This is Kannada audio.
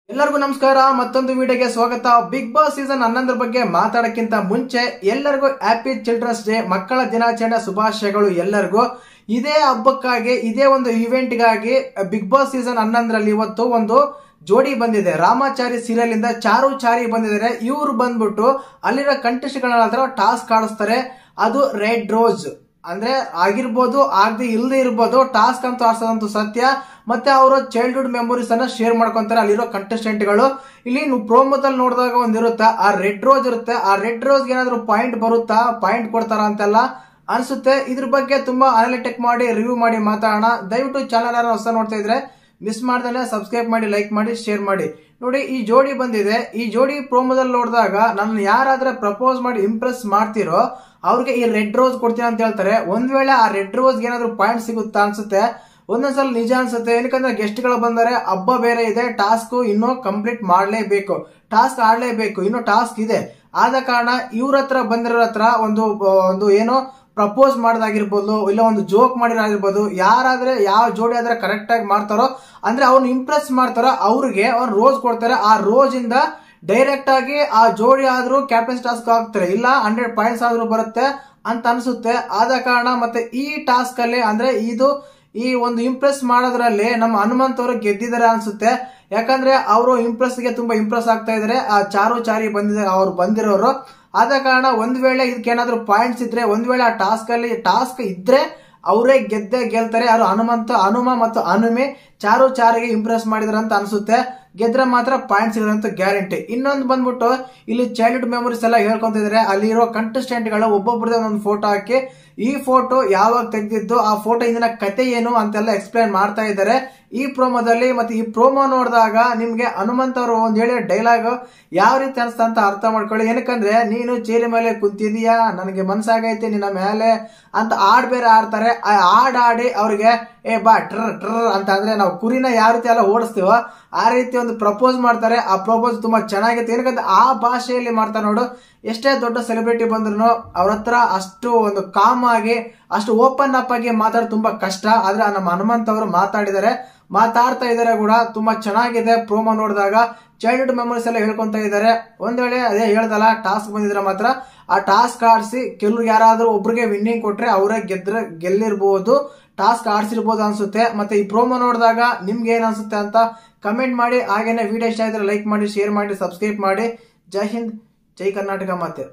ಎಲ್ಲರಿಗೂ ನಮಸ್ಕಾರ. ಮತ್ತೊಂದು ವಿಡಿಯೋಗೆ ಸ್ವಾಗತ. ಬಿಗ್ ಬಾಸ್ ಸೀಸನ್ 11 ಬಗ್ಗೆ ಮಾತಾಡಕ್ಕಿಂತ ಮುಂಚೆ ಎಲ್ಲರಿಗೂ ಹ್ಯಾಪಿ ಚಿಲ್ಡ್ರನ್ಸ್ ಡೇ, ಮಕ್ಕಳ ದಿನಾಚರಣೆ ಶುಭಾಶಯಗಳು ಎಲ್ಲರಿಗೂ. ಇದೇ ಹಬ್ಬಕ್ಕಾಗಿ, ಇದೇ ಒಂದು ಇವೆಂಟ್ ಗಾಗಿ ಬಿಗ್ ಬಾಸ್ ಸೀಸನ್ 11ರಲ್ಲಿ ಇವತ್ತು ಒಂದು ಜೋಡಿ ಬಂದಿದೆ. ರಾಮಾಚಾರಿ ಸೀರಿಯಲ್ ಇಂದ ಚಾರು ಬಂದಿದ್ದಾರೆ. ಇವರು ಬಂದ್ಬಿಟ್ಟು ಅಲ್ಲಿರೋ ಕಂಟೆಸ್ಟೆಂಟ್ಗಳ ಹತ್ರ ಟಾಸ್ಕ್ ಆಡಿಸ್ತಾರೆ. ಅದು ರೆಡ್ ರೋಸ್ ಅಂದ್ರೆ ಆಗಿರ್ಬೋದು, ಆಗದೆ ಇಲ್ಲದೆ ಇರ್ಬೋದು, ಟಾಸ್ಕ್ ಅಂತ ಆಡ್ಸೋದಂತೂ ಸತ್ಯ. ಮತ್ತೆ ಅವರ ಚೈಲ್ಡ್ಹುಡ್ ಮೆಮೊರೀಸ್ ಅನ್ನ ಶೇರ್ ಮಾಡ್ಕೊಂತಾರೆ ಅಲ್ಲಿರೋ ಕಂಟೆಸ್ಟೆಂಟ್ ಗಳು. ಇಲ್ಲಿ ನೀವು ಪ್ರೋಮೋದಲ್ಲಿ ನೋಡಿದಾಗ ಒಂದಿರುತ್ತಾ, ಆ ರೆಡ್ ರೋಸ್ ಇರುತ್ತೆ. ಆ ರೆಡ್ ರೋಸ್ ಏನಾದ್ರು ಪಾಯಿಂಟ್ ಬರುತ್ತಾ, ಪಾಯಿಂಟ್ ಕೊಡ್ತಾರ ಅಂತೆಲ್ಲ ಅನ್ಸುತ್ತೆ. ಇದ್ರ ಬಗ್ಗೆ ತುಂಬಾ ಅನಾಲಿಟಿಕ್ ಮಾಡಿ ರಿವ್ಯೂ ಮಾಡಿ ಮಾತಾಡೋಣ. ದಯವಿಟ್ಟು ಚಾನಲ್ ಯಾರು ಹೊಸ ನೋಡ್ತಾ ಇದ್ರೆ ಮಿಸ್ ಮಾಡ್ದೇನೆ ಸಬ್ಸ್ಕ್ರೈಬ್ ಮಾಡಿ, ಲೈಕ್ ಮಾಡಿ, ಶೇರ್ ಮಾಡಿ. ನೋಡಿ, ಈ ಜೋಡಿ ಬಂದಿದೆ. ಈ ಜೋಡಿ ಪ್ರೋಮೋದಲ್ಲಿ ನೋಡಿದಾಗ ನನ್ನ ಯಾರಾದ್ರೆ ಪ್ರಪೋಸ್ ಮಾಡಿ ಇಂಪ್ರೆಸ್ ಮಾಡ್ತಿರೋ ಅವ್ರಿಗೆ ಈ ರೆಡ್ ರೋಸ್ ಕೊಡ್ತೀನಿ ಅಂತ ಹೇಳ್ತಾರೆ. ಒಂದ್ ವೇಳೆ ಆ ರೆಡ್ ರೋಸ್ ಏನಾದ್ರು ಪಾಯಿಂಟ್ ಸಿಗುತ್ತಾ ಅನ್ಸುತ್ತೆ. ಒಂದೊಂದ್ಸಲ ನಿಜ ಅನ್ಸುತ್ತೆ. ಏನಕ್ಕಂದ್ರೆ ಗೆಸ್ಟ್ ಗಳು ಬಂದರೆ, ಹಬ್ಬ ಬೇರೆ ಇದೆ, ಟಾಸ್ಕ್ ಇನ್ನೂ ಕಂಪ್ಲೀಟ್ ಮಾಡ್ಲೇಬೇಕು, ಟಾಸ್ಕ್ ಆಡ್ಲೇಬೇಕು, ಇನ್ನೂ ಟಾಸ್ಕ್ ಇದೆ. ಆದ ಕಾರಣ ಇವ್ರ ಹತ್ರ ಬಂದಿರೋ ಹತ್ರ ಒಂದು ಏನೋ ಪ್ರಪೋಸ್ ಮಾಡೋದಾಗಿರ್ಬೋದು, ಇಲ್ಲ ಒಂದು ಜೋಕ್ ಮಾಡಿರೋದಿರ್ಬೋದು. ಯಾರಾದ್ರೆ ಯಾವ ಜೋಡಿ ಆದ್ರೆ ಕರೆಕ್ಟ್ ಆಗಿ ಮಾಡ್ತಾರೋ, ಅಂದ್ರೆ ಅವ್ರನ್ನ ಇಂಪ್ರೆಸ್ ಮಾಡ್ತಾರೋ ಅವ್ರಿಗೆ ಅವ್ರು ರೋಸ್ ಕೊಡ್ತಾರೆ. ಆ ರೋಸ್ ಇಂದ ಡೈರೆಕ್ಟ್ ಆಗಿ ಆ ಜೋಡಿ ಆದ್ರೂ ಕ್ಯಾಪ್ಟನ್ಸ್ ಟಾಸ್ಕ್ ಆಗ್ತಾರೆ, ಇಲ್ಲ 100 ಪಾಯಿಂಟ್ಸ್ ಆದ್ರೂ ಬರುತ್ತೆ ಅಂತ ಅನ್ಸುತ್ತೆ. ಆದ ಕಾರಣ ಮತ್ತೆ ಈ ಟಾಸ್ಕ್ ಅಲ್ಲಿ ಅಂದ್ರೆ ಈ ಒಂದು ಇಂಪ್ರೆಸ್ ಮಾಡೋದ್ರಲ್ಲಿ ನಮ್ಮ ಹನುಮಂತ್ ಅವರು ಗೆದ್ದಿದ್ದಾರೆ ಅನ್ಸುತ್ತೆ. ಯಾಕಂದ್ರೆ ಅವರು ಇಂಪ್ರೆಸ್ಗೆ ತುಂಬಾ ಇಂಪ್ರೆಸ್ ಆಗ್ತಾ ಇದಾರೆ. ಆ ಚಾರಿ ಬಂದಿದ್ದಾರೆ, ಅವ್ರು ಬಂದಿರೋರು. ಆದ ಕಾರಣ ಒಂದ್ ವೇಳೆ ಇದಕ್ಕೇನಾದ್ರೂ ಪಾಯಿಂಟ್ಸ್ ಇದ್ರೆ, ಒಂದ್ ವೇಳೆ ಆ ಟಾಸ್ಕ್ ಇದ್ರೆ ಅವರೇ ಗೆಲ್ತಾರೆ. ಯಾರು ಹನುಮ ಮತ್ತು ಹನುಮೆ ಚಾರಿಗೆ ಇಂಪ್ರೆಸ್ ಮಾಡಿದಾರೆ ಅಂತ ಅನ್ಸುತ್ತೆ. ಗೆದ್ರೆ ಮಾತ್ರ ಪಾಯಿಂಟ್ಸ್ ಸಿಗೋದಂತ ಗ್ಯಾರಂಟಿ. ಇನ್ನೊಂದು ಬಂದ್ಬಿಟ್ಟು ಇಲ್ಲಿ ಚೈಲ್ಡ್ಹುಡ್ ಮೆಮೊರೀಸ್ ಎಲ್ಲ ಹೇಳ್ಕೊಂತ ಇದಾರೆ. ಅಲ್ಲಿರೋ ಕಂಟೆಸ್ಟೆಂಟ್ ಗಳು ಒಬ್ಬೊಬ್ಬರದೇ ಒಂದು ಫೋಟೋ ಹಾಕಿ, ಈ ಫೋಟೋ ಯಾವಾಗ ತೆಗೆದಿದ್ದು, ಆ ಫೋಟೋ ಇಂದಿನ ಕತೆ ಏನು ಅಂತೆಲ್ಲ ಎಕ್ಸ್ಪ್ಲೈನ್ ಮಾಡ್ತಾ ಇದ್ದಾರೆ ಈ ಪ್ರೋಮೋದಲ್ಲಿ. ಮತ್ತೆ ಈ ಪ್ರೋಮೋ ನೋಡಿದಾಗ ನಿಮ್ಗೆ ಹನುಮಂತ್ ಅವರು ಒಂದ್ ಹೇಳಿ ಡೈಲಾಗ್ ಯಾವ ರೀತಿ ಅನ್ಸ್ತಾ ಅಂತ ಅರ್ಥ ಮಾಡ್ಕೊಳ್ಳಿ. ಏನಕ್ಕಂದ್ರೆ, ನೀನು ಚೇರಿ ಮೇಲೆ ಕುಂತಿದೀಯಾ, ನನಗೆ ಮನ್ಸಾಗೈತಿ ನಿನ್ನ ಮೇಲೆ ಅಂತ ಹಾಡ್ ಬೇರೆ ಆಡ್ತಾರೆ. ಆ ಹಾಡ್ ಆಡಿ ಅವ್ರಿಗೆ ಬಾ ಟ್ರರ್ ಅಂತ, ಅಂದ್ರೆ ನಾವು ಕುರಿನ ಯಾವ ರೀತಿ ಎಲ್ಲ ಓಡಿಸ್ತೀವೋ ಆ ರೀತಿ ಒಂದು ಪ್ರಪೋಸ್ ಮಾಡ್ತಾರೆ. ಆ ಪ್ರಪೋಸ್ ತುಂಬಾ ಚೆನ್ನಾಗಿತ್ತು. ಏನಕ್ಕಂದ್ರೆ ಆ ಭಾಷೆಯಲ್ಲಿ ಮಾಡ್ತಾರೆ ನೋಡು. ಎಷ್ಟೇ ದೊಡ್ಡ ಸೆಲೆಬ್ರಿಟಿ ಬಂದ್ರು ಅವ್ರ ಹತ್ರ ಅಷ್ಟು ಒಂದು ಕಾಮ್ ಆಗಿ, ಅಷ್ಟು ಓಪನ್ ಅಪ್ ಆಗಿ ಮಾತಾಡೋದು ತುಂಬಾ ಕಷ್ಟ. ಆದ್ರೆ ನಮ್ಮ ಹನುಮಂತ್ ಅವರು ಮಾತಾಡ್ತಾ ಇದಾರೆ ಕೂಡ. ತುಂಬಾ ಚೆನ್ನಾಗಿದೆ ಪ್ರೋಮೋ ನೋಡಿದಾಗ. ಚೈಲ್ಡ್ಹುಡ್ ಮೆಮೊರೀಸ್ ಎಲ್ಲ ಹೇಳ್ಕೊಂತ ಇದಾರೆ. ಒಂದ್ ವೇಳೆ ಅದೇ ಹೇಳ್ದಲ್ಲ, ಟಾಸ್ಕ್ ಬಂದಿದ್ರೆ ಮಾತ್ರ ಆ ಟಾಸ್ಕ್ ಆಡಿಸಿ ಕೆಲವ್ರಿಗೆ ಯಾರಾದ್ರೂ ಒಬ್ರಿಗೆ ವಿನ್ನಿಂಗ್ ಕೊಟ್ರೆ ಅವರೇ ಗೆಲ್ಲಿರ್ಬಹುದು, ಟಾಸ್ಕ್ ಆಡ್ಸಿರ್ಬೋದು ಅನ್ಸುತ್ತೆ. ಮತ್ತೆ ಈ ಪ್ರೋಮೋ ನೋಡಿದಾಗ ನಿಮ್ಗೆ ಏನ್ ಅನ್ಸುತ್ತೆ ಅಂತ ಕಮೆಂಟ್ ಮಾಡಿ. ಹಾಗೇನೆ ವಿಡಿಯೋ ಇಷ್ಟ ಆದ್ರೆ ಲೈಕ್ ಮಾಡಿ, ಶೇರ್ ಮಾಡಿ, ಸಬ್ಸ್ಕ್ರೈಬ್ ಮಾಡಿ. ಜೈ ಹಿಂದ್, ಜೈ ಕರ್ನಾಟಕ. ಮತ್ತೆ